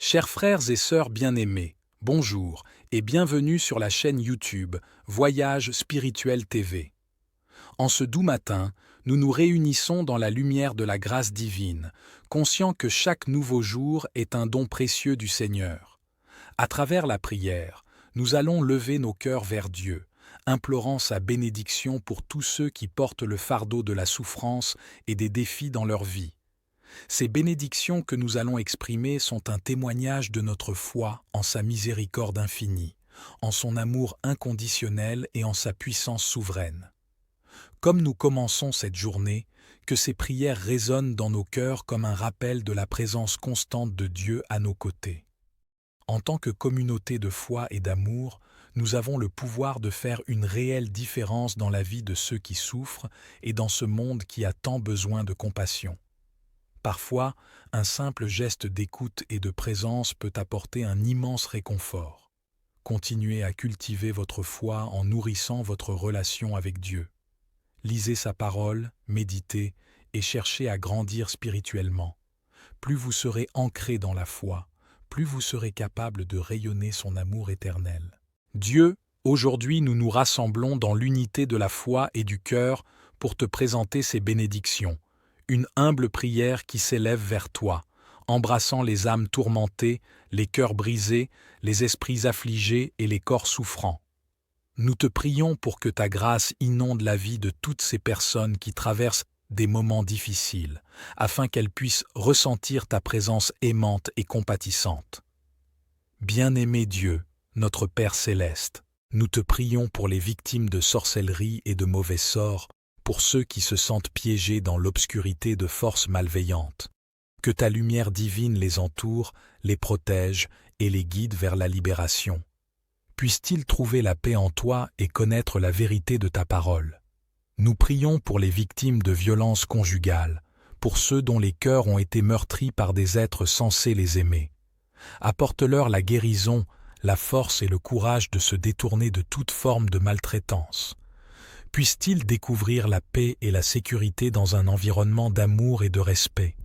Chers frères et sœurs bien-aimés, bonjour et bienvenue sur la chaîne YouTube Voyage Spirituel TV. En ce doux matin, nous nous réunissons dans la lumière de la grâce divine, conscients que chaque nouveau jour est un don précieux du Seigneur. À travers la prière, nous allons lever nos cœurs vers Dieu, implorant sa bénédiction pour tous ceux qui portent le fardeau de la souffrance et des défis dans leur vie. Ces bénédictions que nous allons exprimer sont un témoignage de notre foi en sa miséricorde infinie, en son amour inconditionnel et en sa puissance souveraine. Comme nous commençons cette journée, que ces prières résonnent dans nos cœurs comme un rappel de la présence constante de Dieu à nos côtés. En tant que communauté de foi et d'amour, nous avons le pouvoir de faire une réelle différence dans la vie de ceux qui souffrent et dans ce monde qui a tant besoin de compassion. Parfois, un simple geste d'écoute et de présence peut apporter un immense réconfort. Continuez à cultiver votre foi en nourrissant votre relation avec Dieu. Lisez sa parole, méditez et cherchez à grandir spirituellement. Plus vous serez ancré dans la foi, plus vous serez capable de rayonner son amour éternel. Dieu, aujourd'hui nous nous rassemblons dans l'unité de la foi et du cœur pour te présenter ces bénédictions. Une humble prière qui s'élève vers toi, embrassant les âmes tourmentées, les cœurs brisés, les esprits affligés et les corps souffrants. Nous te prions pour que ta grâce inonde la vie de toutes ces personnes qui traversent des moments difficiles, afin qu'elles puissent ressentir ta présence aimante et compatissante. Bien-aimé Dieu, notre Père céleste, nous te prions pour les victimes de sorcellerie et de mauvais sorts, pour ceux qui se sentent piégés dans l'obscurité de forces malveillantes. Que ta lumière divine les entoure, les protège et les guide vers la libération. Puissent-ils trouver la paix en toi et connaître la vérité de ta parole. Nous prions pour les victimes de violences conjugales, pour ceux dont les cœurs ont été meurtris par des êtres censés les aimer. Apporte-leur la guérison, la force et le courage de se détourner de toute forme de maltraitance. Puissent-ils découvrir la paix et la sécurité dans un environnement d'amour et de respect.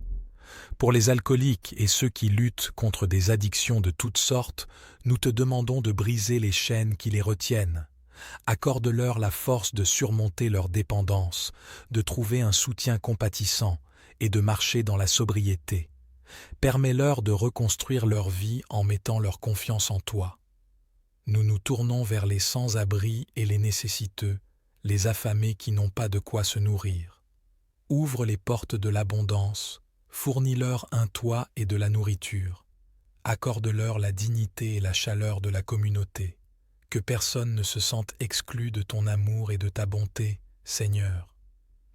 Pour les alcooliques et ceux qui luttent contre des addictions de toutes sortes, nous te demandons de briser les chaînes qui les retiennent. Accorde-leur la force de surmonter leur dépendance, de trouver un soutien compatissant et de marcher dans la sobriété. Permets-leur de reconstruire leur vie en mettant leur confiance en toi. Nous nous tournons vers les sans-abri et les nécessiteux, les affamés qui n'ont pas de quoi se nourrir. Ouvre les portes de l'abondance, fournis-leur un toit et de la nourriture. Accorde-leur la dignité et la chaleur de la communauté. Que personne ne se sente exclu de ton amour et de ta bonté, Seigneur.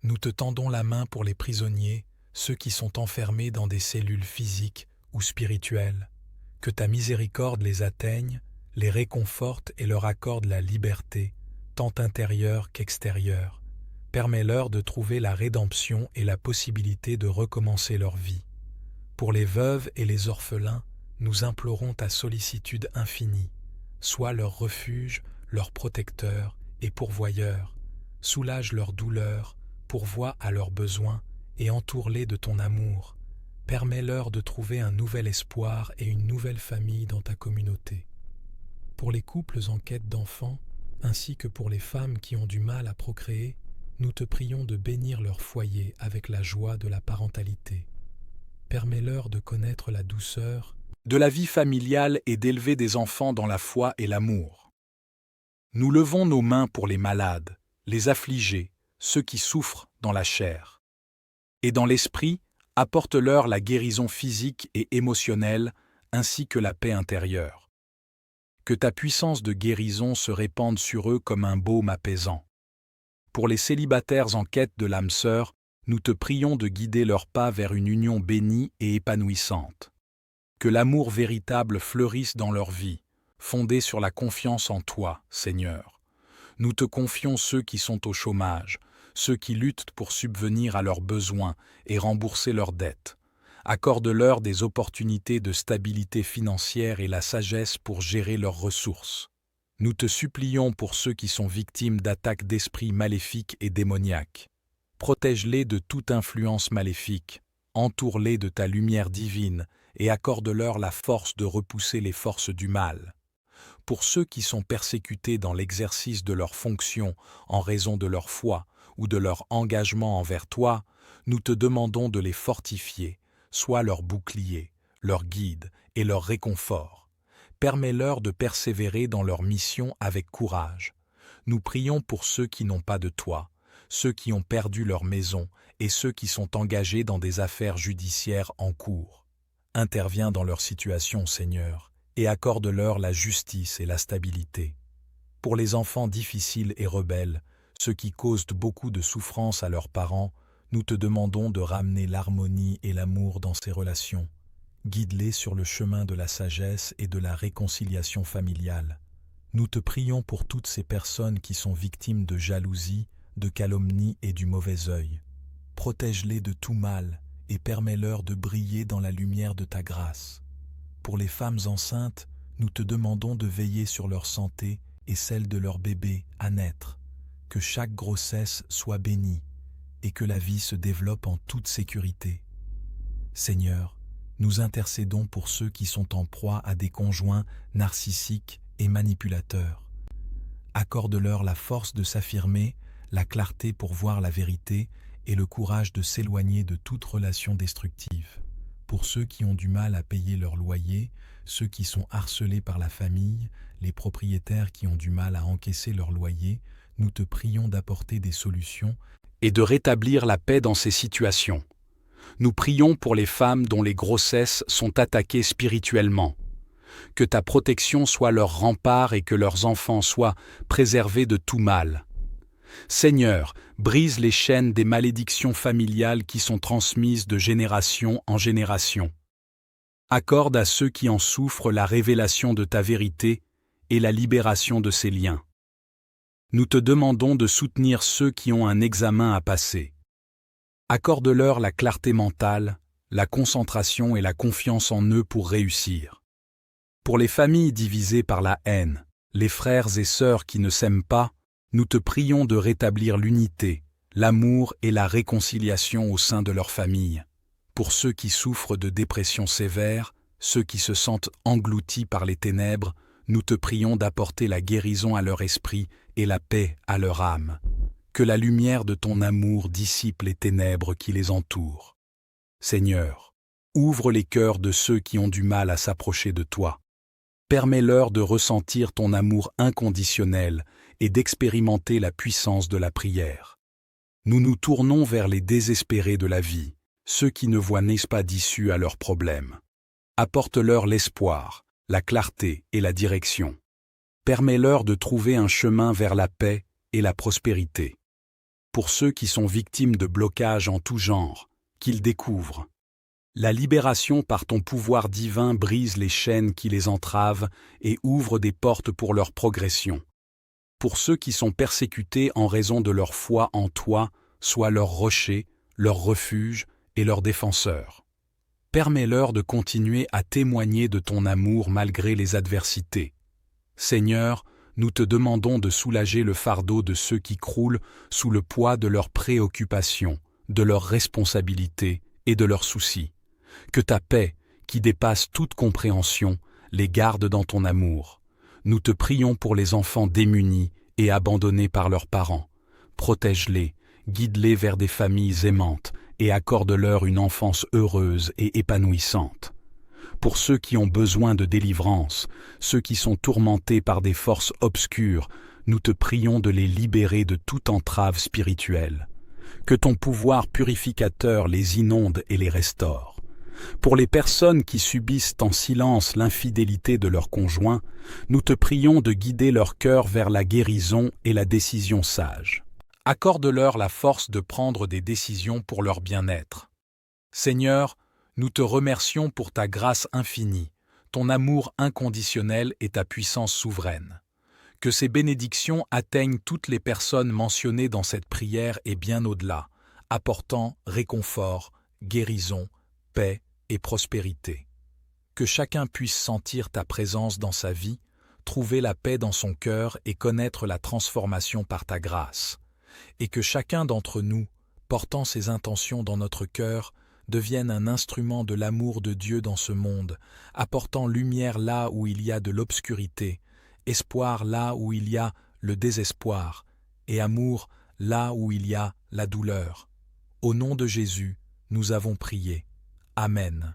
Nous te tendons la main pour les prisonniers, ceux qui sont enfermés dans des cellules physiques ou spirituelles. Que ta miséricorde les atteigne, les réconforte et leur accorde la liberté, tant intérieure qu'extérieure. Permets-leur de trouver la rédemption et la possibilité de recommencer leur vie. Pour les veuves et les orphelins, nous implorons ta sollicitude infinie. Sois leur refuge, leur protecteur et pourvoyeur. Soulage leurs douleurs, pourvois à leurs besoins et entoure-les de ton amour. Permets-leur de trouver un nouvel espoir et une nouvelle famille dans ta communauté. Pour les couples en quête d'enfants, ainsi que pour les femmes qui ont du mal à procréer, nous te prions de bénir leur foyer avec la joie de la parentalité. Permets-leur de connaître la douceur de la vie familiale et d'élever des enfants dans la foi et l'amour. Nous levons nos mains pour les malades, les affligés, ceux qui souffrent dans la chair. Et dans l'esprit, apporte-leur la guérison physique et émotionnelle, ainsi que la paix intérieure. Que ta puissance de guérison se répande sur eux comme un baume apaisant. Pour les célibataires en quête de l'âme sœur, nous te prions de guider leurs pas vers une union bénie et épanouissante. Que l'amour véritable fleurisse dans leur vie, fondé sur la confiance en toi, Seigneur. Nous te confions ceux qui sont au chômage, ceux qui luttent pour subvenir à leurs besoins et rembourser leurs dettes. Accorde-leur des opportunités de stabilité financière et la sagesse pour gérer leurs ressources. Nous te supplions pour ceux qui sont victimes d'attaques d'esprits maléfiques et démoniaques. Protège-les de toute influence maléfique, entoure-les de ta lumière divine et accorde-leur la force de repousser les forces du mal. Pour ceux qui sont persécutés dans l'exercice de leurs fonctions en raison de leur foi ou de leur engagement envers toi, nous te demandons de les fortifier, sois leur bouclier, leur guide et leur réconfort. Permets-leur de persévérer dans leur mission avec courage. Nous prions pour ceux qui n'ont pas de toi, ceux qui ont perdu leur maison et ceux qui sont engagés dans des affaires judiciaires en cours. Interviens dans leur situation, Seigneur, et accorde-leur la justice et la stabilité. Pour les enfants difficiles et rebelles, ceux qui causent beaucoup de souffrance à leurs parents, nous te demandons de ramener l'harmonie et l'amour dans ces relations. Guide-les sur le chemin de la sagesse et de la réconciliation familiale. Nous te prions pour toutes ces personnes qui sont victimes de jalousie, de calomnie et du mauvais œil. Protège-les de tout mal et permets-leur de briller dans la lumière de ta grâce. Pour les femmes enceintes, nous te demandons de veiller sur leur santé et celle de leur bébé à naître, que chaque grossesse soit bénie et que la vie se développe en toute sécurité. Seigneur, nous intercédons pour ceux qui sont en proie à des conjoints narcissiques et manipulateurs. Accorde-leur la force de s'affirmer, la clarté pour voir la vérité et le courage de s'éloigner de toute relation destructive. Pour ceux qui ont du mal à payer leur loyer, ceux qui sont harcelés par la famille, les propriétaires qui ont du mal à encaisser leur loyer, nous te prions d'apporter des solutions et de rétablir la paix dans ces situations. Nous prions pour les femmes dont les grossesses sont attaquées spirituellement. Que ta protection soit leur rempart et que leurs enfants soient préservés de tout mal. Seigneur, brise les chaînes des malédictions familiales qui sont transmises de génération en génération. Accorde à ceux qui en souffrent la révélation de ta vérité et la libération de ces liens. Nous te demandons de soutenir ceux qui ont un examen à passer. Accorde-leur la clarté mentale, la concentration et la confiance en eux pour réussir. Pour les familles divisées par la haine, les frères et sœurs qui ne s'aiment pas, nous te prions de rétablir l'unité, l'amour et la réconciliation au sein de leur famille. Pour ceux qui souffrent de dépression sévère, ceux qui se sentent engloutis par les ténèbres, nous te prions d'apporter la guérison à leur esprit et la paix à leur âme. Que la lumière de ton amour dissipe les ténèbres qui les entourent. Seigneur, ouvre les cœurs de ceux qui ont du mal à s'approcher de toi. Permets-leur de ressentir ton amour inconditionnel et d'expérimenter la puissance de la prière. Nous nous tournons vers les désespérés de la vie, ceux qui ne voient n'est-ce pas d'issue à leurs problèmes. Apporte-leur l'espoir, la clarté et la direction. Permets-leur de trouver un chemin vers la paix et la prospérité. Pour ceux qui sont victimes de blocages en tout genre, qu'ils découvrent. La libération par ton pouvoir divin brise les chaînes qui les entravent et ouvre des portes pour leur progression. Pour ceux qui sont persécutés en raison de leur foi en toi, sois leur rocher, leur refuge et leur défenseur. Permets-leur de continuer à témoigner de ton amour malgré les adversités. Seigneur, nous te demandons de soulager le fardeau de ceux qui croulent sous le poids de leurs préoccupations, de leurs responsabilités et de leurs soucis. Que ta paix, qui dépasse toute compréhension, les garde dans ton amour. Nous te prions pour les enfants démunis et abandonnés par leurs parents. Protège-les, guide-les vers des familles aimantes et accorde-leur une enfance heureuse et épanouissante. Pour ceux qui ont besoin de délivrance, ceux qui sont tourmentés par des forces obscures, nous te prions de les libérer de toute entrave spirituelle. Que ton pouvoir purificateur les inonde et les restaure. Pour les personnes qui subissent en silence l'infidélité de leur conjoint, nous te prions de guider leur cœur vers la guérison et la décision sage. Accorde-leur la force de prendre des décisions pour leur bien-être. Seigneur, nous te remercions pour ta grâce infinie, ton amour inconditionnel et ta puissance souveraine. Que ces bénédictions atteignent toutes les personnes mentionnées dans cette prière et bien au-delà, apportant réconfort, guérison, paix et prospérité. Que chacun puisse sentir ta présence dans sa vie, trouver la paix dans son cœur et connaître la transformation par ta grâce. Et que chacun d'entre nous, portant ses intentions dans notre cœur, deviennent un instrument de l'amour de Dieu dans ce monde, apportant lumière là où il y a de l'obscurité, espoir là où il y a le désespoir, et amour là où il y a la douleur. Au nom de Jésus, nous avons prié. Amen.